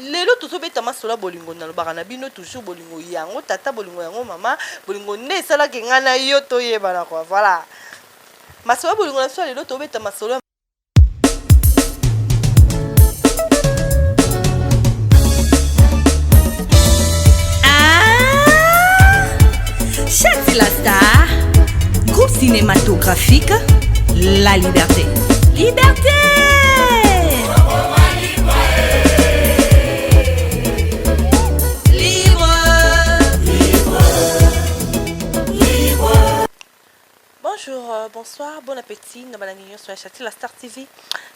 lelo tozobeta masolo bolingo na lobaka na bino toujours bolingo yango tata bolingo yango mama bolingo nde esalaki ngai na yo toyebana kwa voilà masolo bolingo na biso lelo tobeta masolo. Chati la star, groupe cinématographique La Liberté. Liberté! Bonjour, bonsoir, bon appétit. Nous sommes sur Chati la Star TV,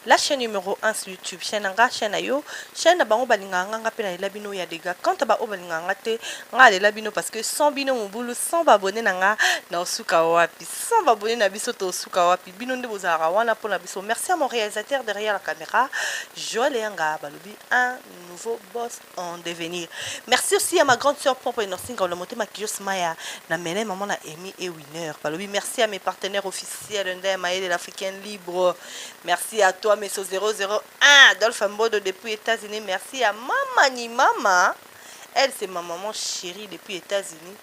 la chaîne numéro 1 sur YouTube. Chaîne anga, chaîne ayo, chaîne aba obalinga anga pe na labino ya dega. Quand aba obalinga anga te, nga de labino parce que sans bino mobulu, sans abonné nanga na osuka wapi, sans abonné na biso to osuka wapi. Bino nde bozara wana pour na biso. Merci à mon réalisateur derrière la caméra, Joël Yanga balobi, un nouveau boss en devenir. Merci aussi à ma grande sœur propre Inosinga le moté Makiyos Maya, na mene maman na Amy et Winner. Balobi, merci à mes partenaires officiels de l'Africaine Libre. Merci à toi, Messo 001, Adolphe Ambodo depuis États-Unis. Merci à Mama. Elle, c'est ma maman chérie depuis États-Unis.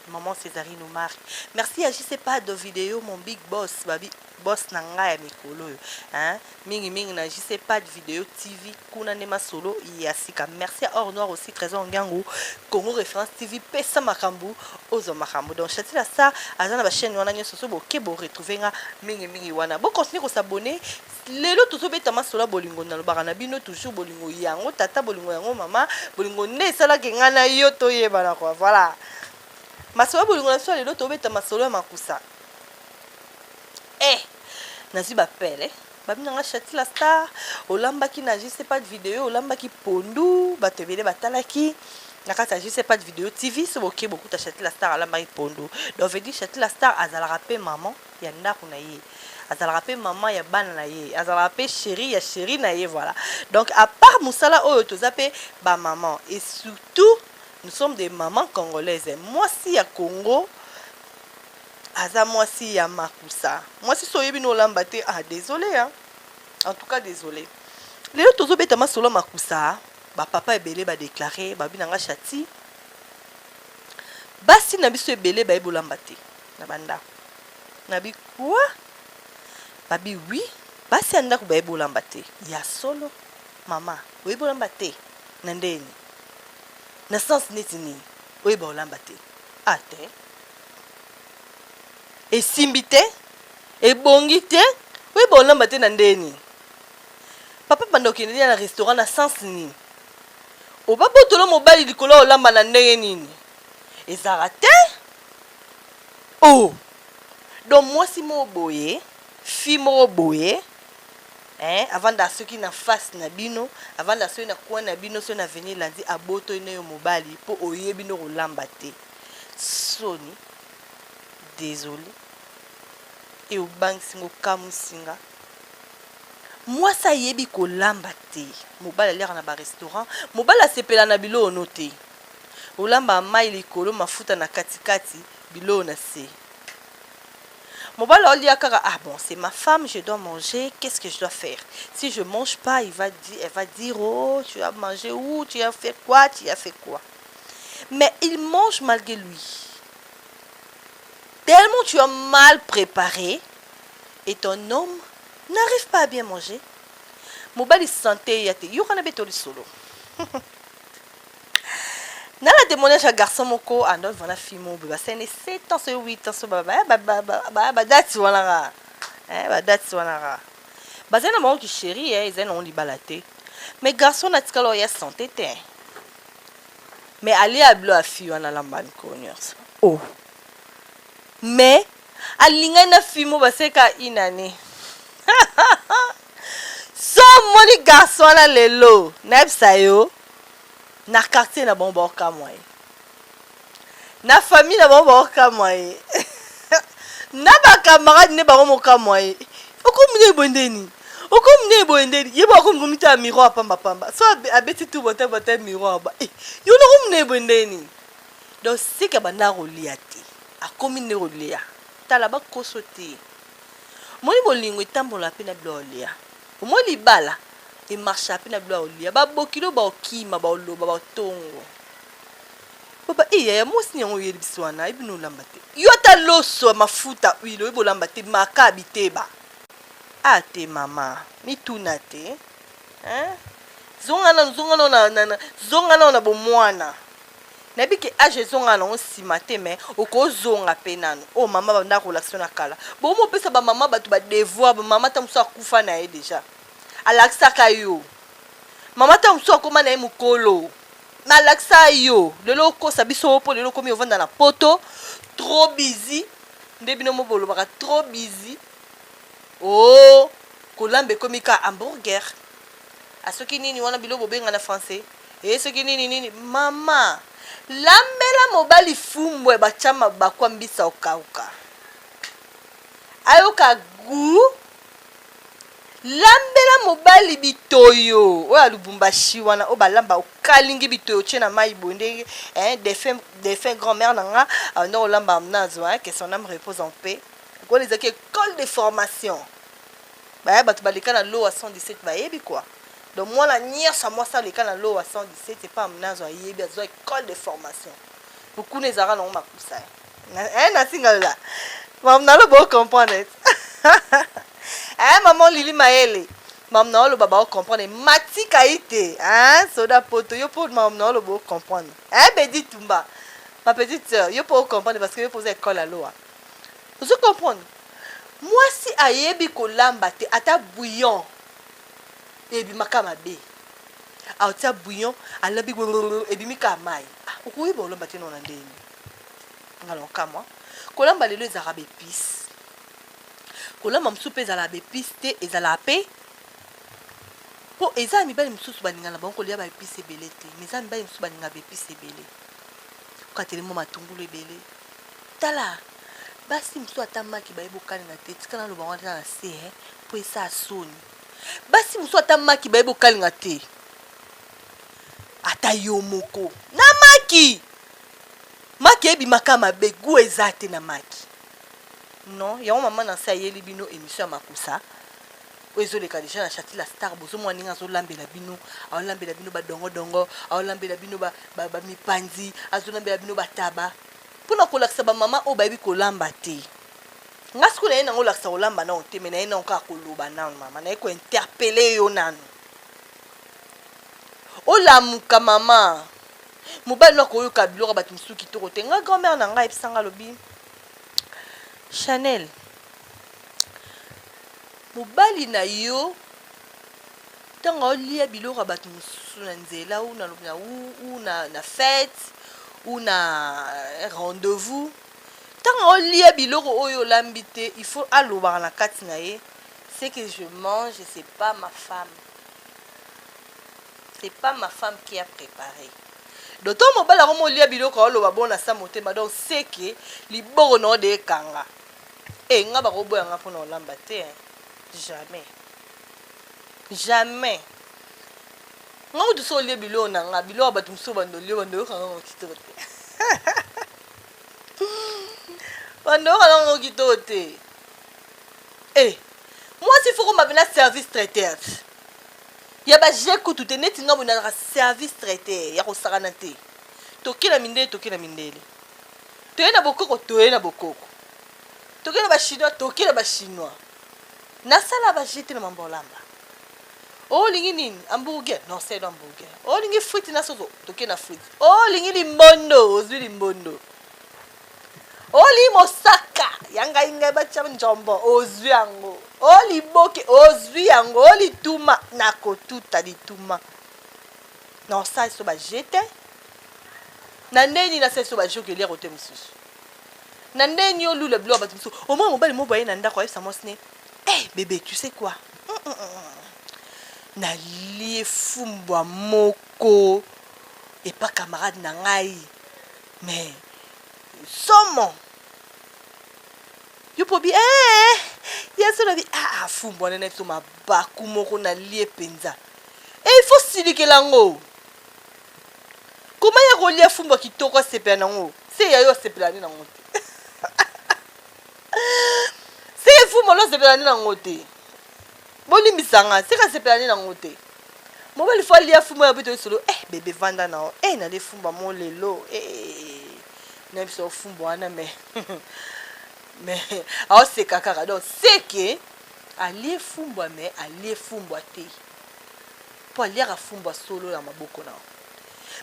Maman Césarine Omar. Merci à JC pas de vidéo, mon big boss, babi. Boss nanga ya mikolo hein mingi na JC pas de vidéo TV kuna nema solo yasika. Merci à Or Noir aussi Trésor Ngango Congo Référence TV pesa makambu ozo makambu. Donc Chati la Star azana ba chaîne wana nyoso so boke bo retrouver nga mingi wana bo continuer ko s'abonner. Lelo tozobeta masolo bolingo na lobaka na bino toujours bolingo yango tata bolingo yango mama bolingo ne sala ke nga na yo toyebana kwa voilà masolo bolingo na so lelo tobeta masolo ya makusa nazi bapele babinanga Chati la Star olambaki na je sais pas de vidéo olambaki pondu batebele batalaki nakata je sais pas de vidéo TV so boke beaucoup ta Chati la Star olambaki pondu donc veut dire Chati la Star azala rappel maman ya ndako na ye azala rappel maman ya bana na ye azala rappel chérie ya chérie na ye voilà. Donc à part musala oyo tozape ba maman et surtout nous sommes des mamans congolaises. Moi si à Congo Aza moi si ya makusa. Moi si soyebi no lambate désolé hein. En tout cas désolé. Les autres obeta ma solo makusa, ba papa ebele ba déclarer ba binanga Chati. Basi na biso ebele ba ebolambate na banda. Nabi quoi? Babi oui, basi anda ko ba ebolambate. Ya solo mama, o ebolambate na ndeni. Na sens netini, o ebolambate. Ate. Et simbite et bongite oui bon lamba te na ndeni papa pando kende na restaurant na sens ni o ba botolo mobali likolo o lamba na ndenge nini ezara te oh donc moi si mo boye fi mo boye hein avant da soki na face na bino avant da soki na coin na bino so na venir lundi aboto ine yo mobali po oyebi no ko lamba te soni désolé et au bank singo kamusinga moi ça yebi ko lamba te mobala l'air na ba restaurant mobala sepela na bilo noté olamba mai likolo mafuta na katikati bilo na se mobala olia kaka ah bon c'est ma femme je dois manger qu'est-ce que je dois faire si je mange pas elle va dire oh tu as mangé où tu as fait quoi mais il mange malgré lui. Tellement tu as mal préparé et ton homme n'arrive pas à bien manger. Mobali santé yate yokana betoli solo. Nala témoignage à garçon moko ando vana fimo beba c'est 7 ans c'est 8 ans so baba date wana date wana bazena mo ki chérie ils ont libalaté mais garçon na tikalo ya santé te mais ali ablo afi wana lambani konyos oh mais alinga na fimo baseka inane so moni garçon na lelo na yo na quartier na bomba kamwai na famille na bomba kamwai na ba camarade ne ba mo kamwai okomune bondeni yeba okomumita miroir pamba so abeti tout botin miroir ba yo no komune bondeni donc c'est que banda roliati a commune rolia tala ba kosote moni bolingo etambola pe na blolia mo libala et marche à peine à olia ba bokilo ba okima ba oloba ba tongo baba ya mo si nyango yeli biswana ibino lambate yo ta loso mafuta wilo ibo lambate makabi teba ate mama ni tunate hein zonga na bomwana nabi ke age zonga na onsima te mais okozonga pe nanu o mama banda relation na kala bo mo pesa ba mama batu ba devoir ba mama ta muso akufa na ye déjà alaksaka yo mama ta muso akoma na ye mukolo na laksa yo lelo kosa biso po lelo komi ovanda na poto trop busy ndebino mo bolo baka trop busy oh kolambe komi ka hamburger asoki nini wana bilobo benga na français soki nini mama lambela mobali fumbwe bachama bakwambisa okauka ayoka gu lambela mobali bitoyo oya lubumbashi wana o balamba okalingi bitoyo tshena mai bonde des faits grand-mère nanga no lamba mnazo que son âme repose en paix ko les école de formation ba batu balika na lo 117 ba yebi quoi. Donc moi la nyasa moi ça les cas dans l'eau à 117 c'est pas mnazo yebi azo école de formation. Beaucoup les ara non makusa. Na single là. Maman na lo bo comprendre. Maman Lili Maele. Maman na lo baba comprendre mati kaite hein soda poto yo pour maman na lo bo comprendre. Bedi Tumba. Ma petite sœur, yo pour comprendre parce que yo pose école à l'eau. Vous comprenez? Moi si ayebi kolamba te ata bouillon ebi makama be ata bouillon alabi ebi mikamai okuyi bolamba te nona ndeni ngalo kama kolamba lelo ezala épice kolamba msupe ezala épice te ezala pe po ezala mibali msusu baninga na bango kolia ba épice ebele te mais ezala mibali msusu baninga ba épice ebele okatelemo matungulu ebele tala basi msu atamaki bayebokani na te tika na loba wana na se po esa soni basi msu atamaki bayebokani na te ata yo moko na maki ebi makama begu eza te na maki non yango mama na se ayeli bino émission ya makusa ezoleka deja na Chati la Star bozo mwaninga azolambela bino aolambela bino badongo aolambela bino ba mipanzi azolambela bino bataba pona kolakisa ba mama o bayebi kolamba te ngasiku na ye nango lakisa kolamba na te me na ye nango kaka koloba nanu mama na ye kointerpele yo nanu olamuka mama mobali no koyoka biloko bato mosusu kitoko te nga grand-mère na ngai ebisanga lobi Chanel mobali na yo ntango olia biloko bato mosusu na nzela ou na fête ou na rendez-vous tant on lia biloko oyo lambité il faut aloba na kati na ye ce que je mange c'est pas ma femme qui a préparé d'autant mobala ko lia biloko aloba bona sa motema donc c'est que liboko no de kanga nga ba ko boya nga pona olamba te jamais nga utu so lia biloko na nga biloko bato mso bando kanga kitoko te bando kanga kitoko te moi si faut qu'on m'appelle service traiteur ya ba j'ai kutu te neti nga bona service traiteur ya ko sakana te tokila mindele toyena bokoko tokila ba chinois tokila ba chinois na sala ba jete na mambolamba oh lingi nini hamburger non c'est hamburger oh lingi frite na sozo toke na frite oh lingi limbondo ozwi limbondo oh li mosaka yanga inga bacha njombo ozwi yango oh liboke ozwi yango oh lituma na kotuta lituma non ça so ba jete na ndeni na seso ba joke lia kote mususu na ndeni yo lula blo ba mususu au moins mobali mo boye na ndako ayesa mosne bébé tu sais quoi na lie fumbwa moko et pas camarade na ngai mais somo yo pobi yeso na bi fumbwa na neto mabaku moko na lie penza il faut silikela ngo comment ya ko lie fumbwa kitoko sepela nango se ya yo sepela ni nango te se fumbwa lo sepela ni nango te bolimbisanga seka sepelani nango te mobali fo lia fumba ya bito solo bébé vanda na na le fumba mo lelo nem so fumba wana mais mais c'est kaka donc c'est que ali fumba mais ali fumba te po ali ka fumba solo na maboko na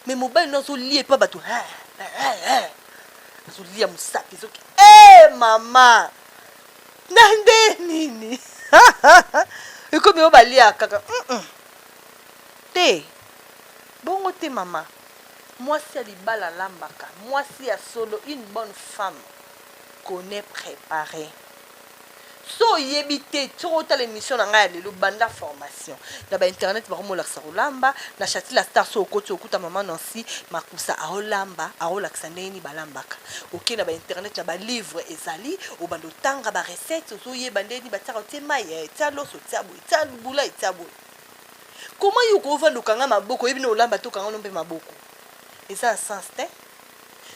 mais mobali no so lie pa bato so lia musapi so mama nande nini ikomi obalia kaka te bongo te mama mwasi ya libala lambaka mwasi ya solo une bonne femme connaît préparé so yebi te tota l'émission na ngai lelo banda formation na ba internet ba komolakisa kolamba na chati la star so okoti okuta mama Nancy makusa aolamba aolakisa ndeni balambaka oke na ba internet na ba livre ezali obando tanga ba recette so yeba ndeni bataka te maye tia loso tia boy tia bula tia boy comment yuko vanduka nga maboko yebi no olamba to kanga no mpe maboko eza sens te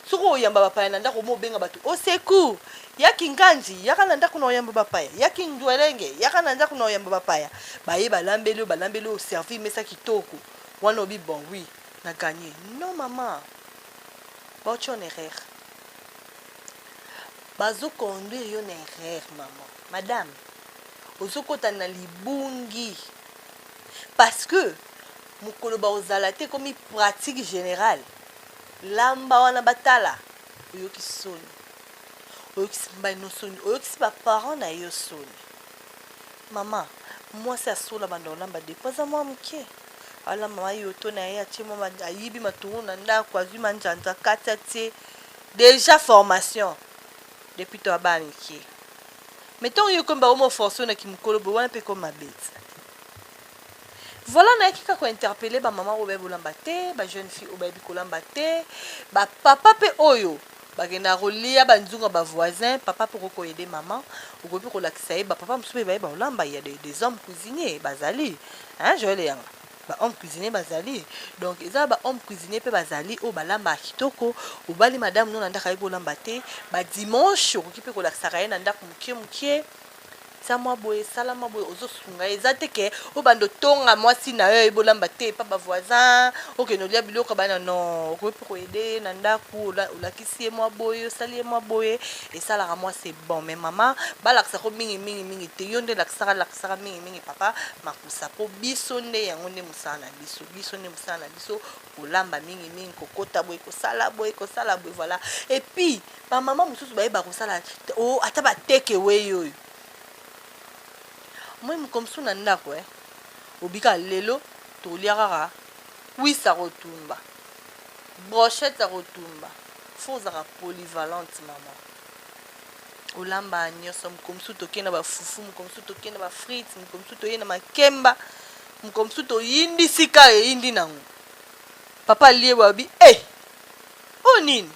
soko oyamba bapaya na ndako mobenga bato au secours yaki nganji yaka na ndako na oyamba bapaya yaki ndwelenge yaka na ndako na oyamba bapaya baye balambeli au servir mesa kitoko wana obi bon oui na gagné non maman baocho en erreur bazo conduire yo na erreur maman madame ozokota na libungi parce que mukolo ba ozala te comme pratique générale lamba wana batala oyoki soni oyoki simba no soni oyoki ba parents na yo soni mama moi c'est sola bando lamba deposa moi mke ala mama yo to na ya chimo ma ayibi maturu na ndako azwi manjanja katati déjà formation depuis to abani ki mettons yo comme ba homo force na kimukolo bo wana pe comme ma bête. Voilà, na kika ko interpeller ba maman obe bolamba te, ba jeune fille obe bikolamba te, ba papa pe oyo, ba gena rolia ba nzunga ba voisin, papa pour ko aider maman, ou ko ko lakisa ba papa msupe ba olamba il y a des hommes cuisiniers bazali, hein Joël yang. Ba homme cuisinier bazali. Donc eza ba homme cuisinier pe bazali o balamba kitoko, o bali madame no nanda kai bolamba te, ba dimanche ko kipe ko lakisa kai nanda mukie Sama boy, salama boy, ozo sunga. Ezate ke, o bando tonga mwasi na yo ebolamba te, pa ba voisin. Ok, no lia biloko bana non. Ko pe ko aider nanda ku la kisi moi boy, sali moi boy. Et ça la moi c'est bon. Mais maman, ba laksa ko mingi te yonde laksa mingi papa, makusa po biso nde yango nde musana biso nde musana biso olamba mingi kokota boy ko sala boy voilà. Et puis, ba maman mususu ba ko sala o ata ba take away yo. Moi comme ça na ndako obika lelo to liara oui ça retumba brochette ça retumba faut ça polyvalente maman olamba nyoso comme ça to kena ba fufu comme ça to kena ba frites comme ça to yena makemba comme ça to yindi sika yindi nango papa lié wabi onine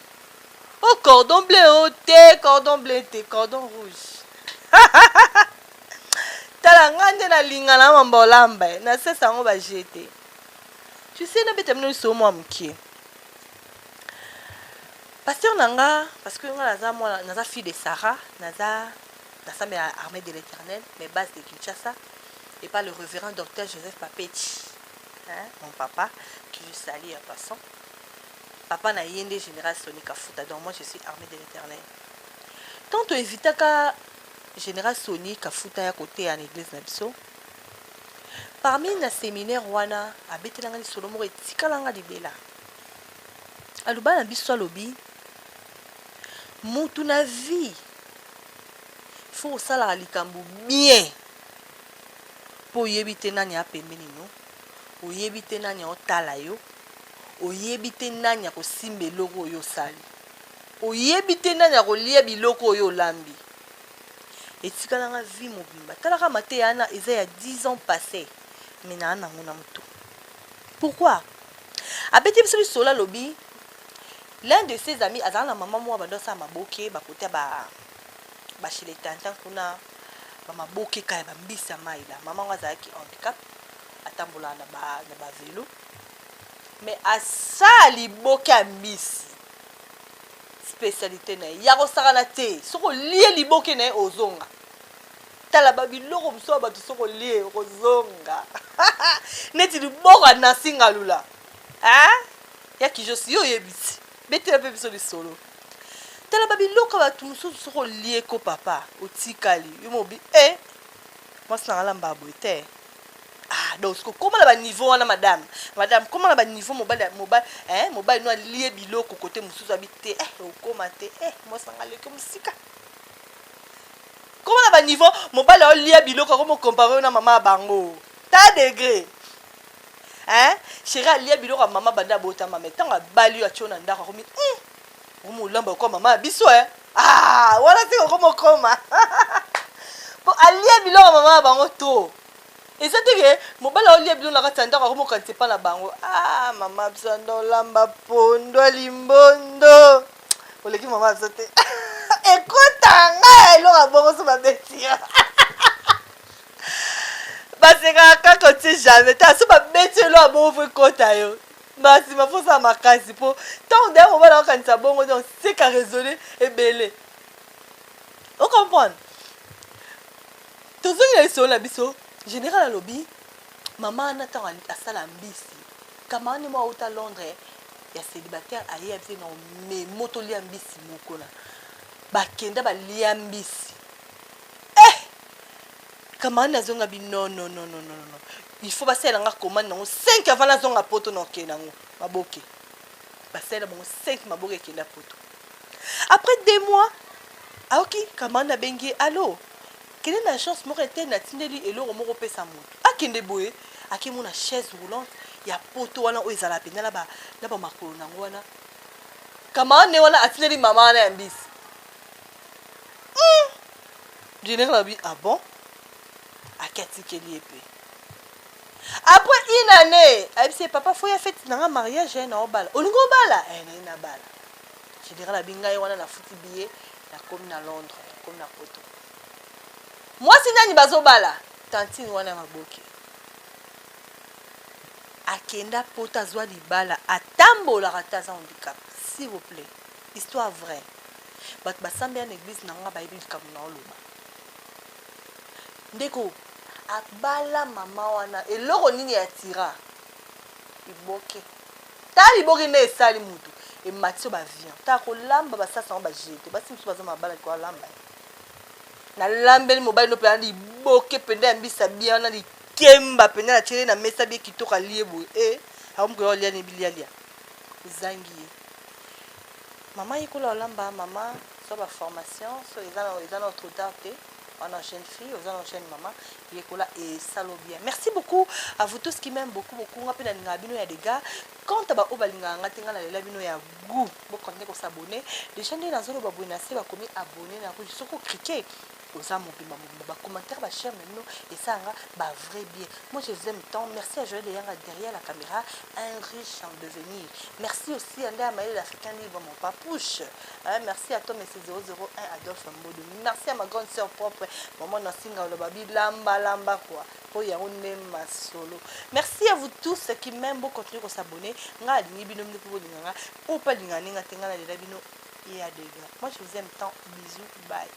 oh cordon bleu cordon rouge tala ngande na linga na mamba olamba na sesa ngo ba jeter tu sais na bete mno so moi mkie pasteur nanga parce que nga naza fille de Sarah naza mais armée de l'Éternel mais base de Kinshasa et par le révérend docteur Joseph Papechi mon papa que je salue en passant papa na yende général Sony Kafuta donc moi je suis armée de l'Éternel tant to évitaka Général Sony Kafuta ya côté à l'église na biso parmi na séminaire wana abetelanga li solomo etikalanga libela aluba na biso alobi mutu na vie faut sala likambo bien po yebite nani apembeni no oyebite nani otala yo oyebite nani akosimbe loko yo sali oyebite nani akolia biloko yo lambi. Et si quand on a vu mon bimba, t'as la maté ana, il y a 10 ans passés, mais n'a pas mon amour. Pourquoi? À petit peu sur la lobby, l'un de ses amis, à la maman moi, bah ça m'a boqué, bah côté bah chez les tantans qu'on a, bah m'a boqué quand même bisa maïla. Maman was a qui handicap, à tambola na ba vélo, mais à ça li boqué à miss. Spécialité na ya ko sarana te soko lié liboke na ozonga tala babiloko mosusu bato soko lie kozonga neti liboka na singa lula ya kijosi yo oyebisi betela mpe biso lisolo tala babiloko bato mosusu soko lie ko papa otikali yo mobi mwasi na ngalamba boye te donc comment la niveau wana madame comment la niveau mobile no alie biloko côté mosusu habité okoma te mwasi na ngaleke musika comment la niveau mobile alie biloko comme comparer na mama bango ta degré chéri alie biloko mama banda botama mais tanga bali ya chona ndaka komi omolamba kwa mama biso wala te komo koma po alie biloko mama bango to et ça que mobile alie biloko na kati ndaka komo kanti pa na bango mama biso ndolamba pondo limbondo oleki mama biso te ekotanga eloko bongo so babetia baseka kaka otie jamais ta so babeti eloko abongo ekota yo basi mafosa makasi po tant d'ailleurs on va dans kanisa bongo donc c'est qu'à raisonner ebele on comprend tozongi na na biso général alobi mama na tant asala mbisi kama ni mo auta Londres ya célibataire aye abise na me moto lia mbisi moko na bakenda ba lia mbisi kama na zonga bi non il faut passer la commande non 5 avant la zonga poto no ke nango maboke passer la bon 5 maboke ke la poto après 2 mois aoki kama na bengi allo quelle est la chance mo rete na tindeli eloko moko pesa moto akende boye akimo na chaise roulante ya poto wana o ezala pena la ba makolo nango wana kama ne wana atindeli mama na mbisi général bi bon akatikeli epé après une année abise papa faut ya fête na mariage na obala olingo bala na bala général abinga wana na futi billet na comme na Londres comme na poto moi si nani bazobala tantine wana maboki akenda poto azwa libala atambola kataza handicap s'il vous plaît histoire vraie bat basambe en église na nga bayibi comme na oloba ndeko abala mama wana eloko nini ya tira iboke ta liboke ne esali mutu e matio ba vient ta ko lamba ba sasa ba jete ba simso baza mabala ko lamba na lambeli mobile no pe ndi boke penda mbisa bien na li kemba penda na tire na mesa bi kitoka liebo akomko lia ni bilialia zangi mama yikola lamba mama so ba formation so ezana notre date on enchaîne fille, on enchaîne maman, il est là et salo bien. Merci beaucoup à vous tous qui m'aiment beaucoup. On appelle à l'ingabino ya des gars. Quand tu as obalinga ngatinga na labino ya goût, bon quand tu s'abonner, les chaînes dans zone babouina c'est va comme abonner na ko soko cliquer. Aux âmes ba commentaire ba cher maintenant et ça ba vrai bien. Moi je vous aime tant. Merci à Joël derrière la caméra, un riche en devenir. Merci aussi à Ndea Maël l'Africain libre mon papouche. Merci à Tom et ses 001 Adolphe Mbodou. Merci à ma grande sœur propre maman Nasinga le babi lamba quoi. Pour y avoir ma solo. Merci à vous tous qui m'aiment beaucoup continuer à s'abonner. Nga lingi bino mne pour linga ou pas linga ninga tenga na bino et à des gars. Moi je vous aime tant. Bisous, bye.